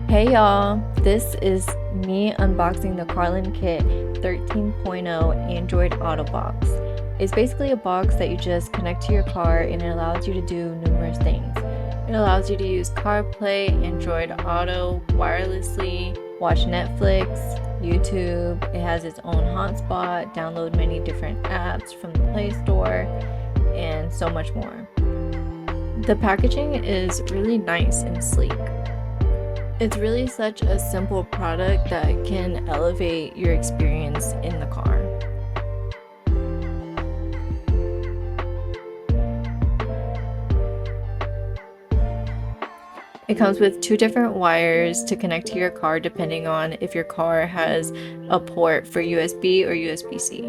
Hey y'all, this is me unboxing the CarlinKit 13.0 Android Auto box. It's basically a box that you just connect to your car and it allows you to do numerous things. It allows you to use CarPlay, Android Auto wirelessly, watch Netflix, YouTube. It has its own hotspot, download many different apps from the Play Store, and so much more. The packaging is really nice and sleek. It's really such a simple product that can elevate your experience in the car. It comes with two different wires to connect to your car depending on if your car has a port for USB or USB-C.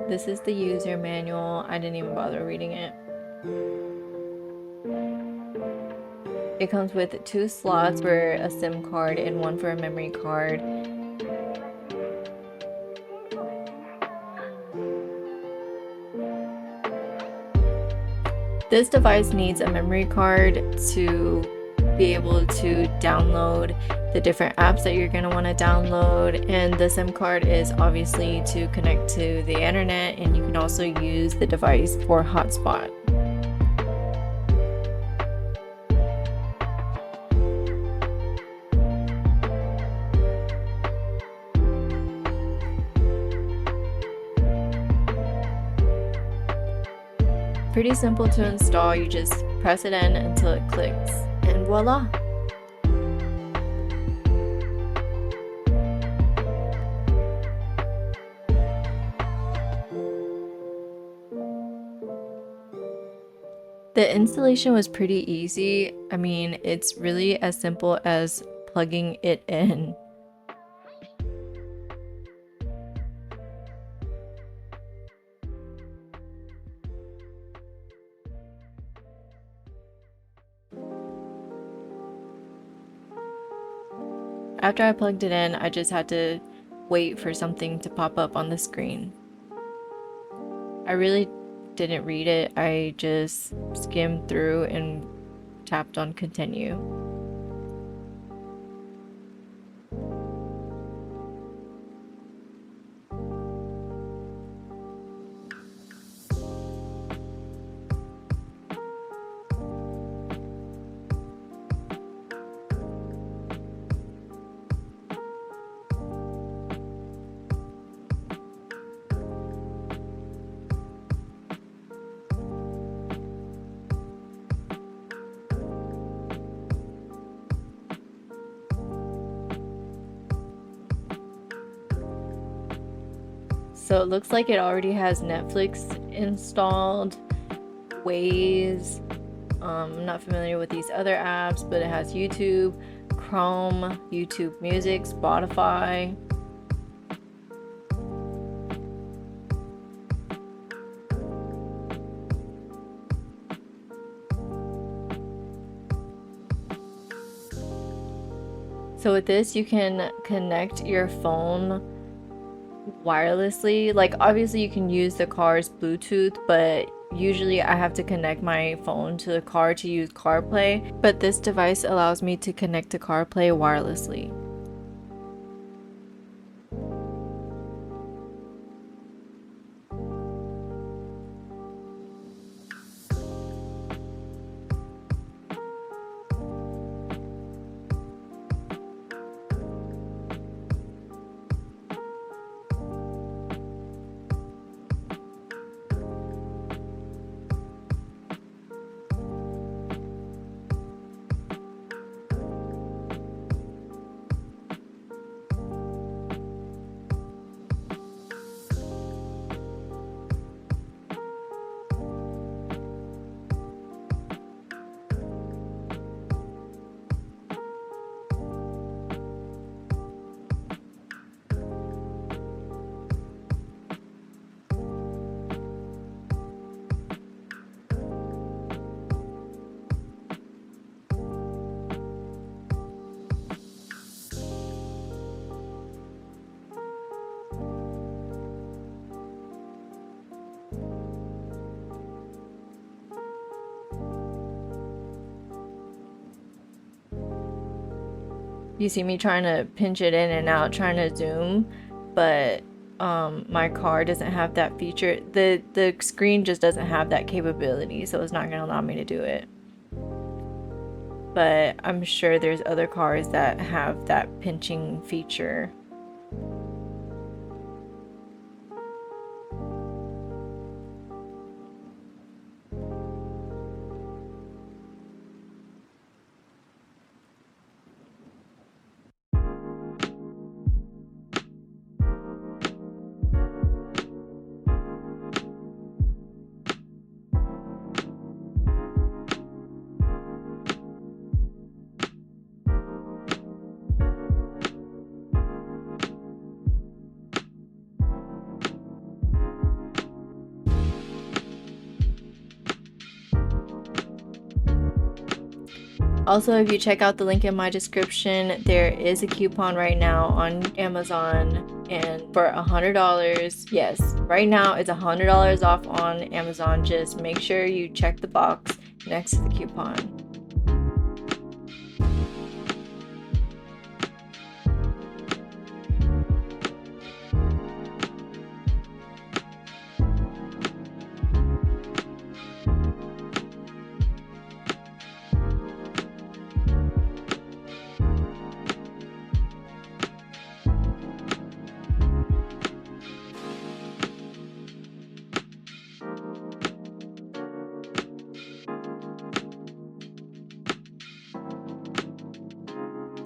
This is the user manual. I didn't even bother reading it. It comes with two slots for a SIM card and one for a memory card. This device needs a memory card to be able to download the different apps that you're going to want to download, and the SIM card is obviously to connect to the internet, and you can also use the device for hotspot. Pretty simple to install. You just press it in until it clicks, and voila! The installation was pretty easy. I mean, it's really as simple as plugging it in. After I plugged it in, I just had to wait for something to pop up on the screen. I really didn't read it. I just skimmed through and tapped on continue. So it looks like it already has Netflix installed, Waze. I'm not familiar with these other apps, but it has YouTube, Chrome, YouTube Music, Spotify. So with this, you can connect your phone wirelessly. Like, obviously you can use the car's Bluetooth, but usually I have to connect my phone to the car to use CarPlay, but this device allows me to connect to CarPlay wirelessly. You see me trying to pinch it in and out, trying to zoom, but my car doesn't have that feature. The screen just doesn't have that capability, so it's not gonna allow me to do it. But I'm sure there's other cars that have that pinching feature. Also, if you check out the link in my description, there is a coupon right now on Amazon, and for $100, yes, right now it's $100 off on Amazon. Just make sure you check the box next to the coupon.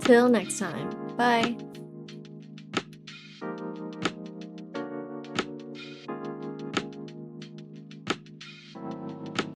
Till next time, bye.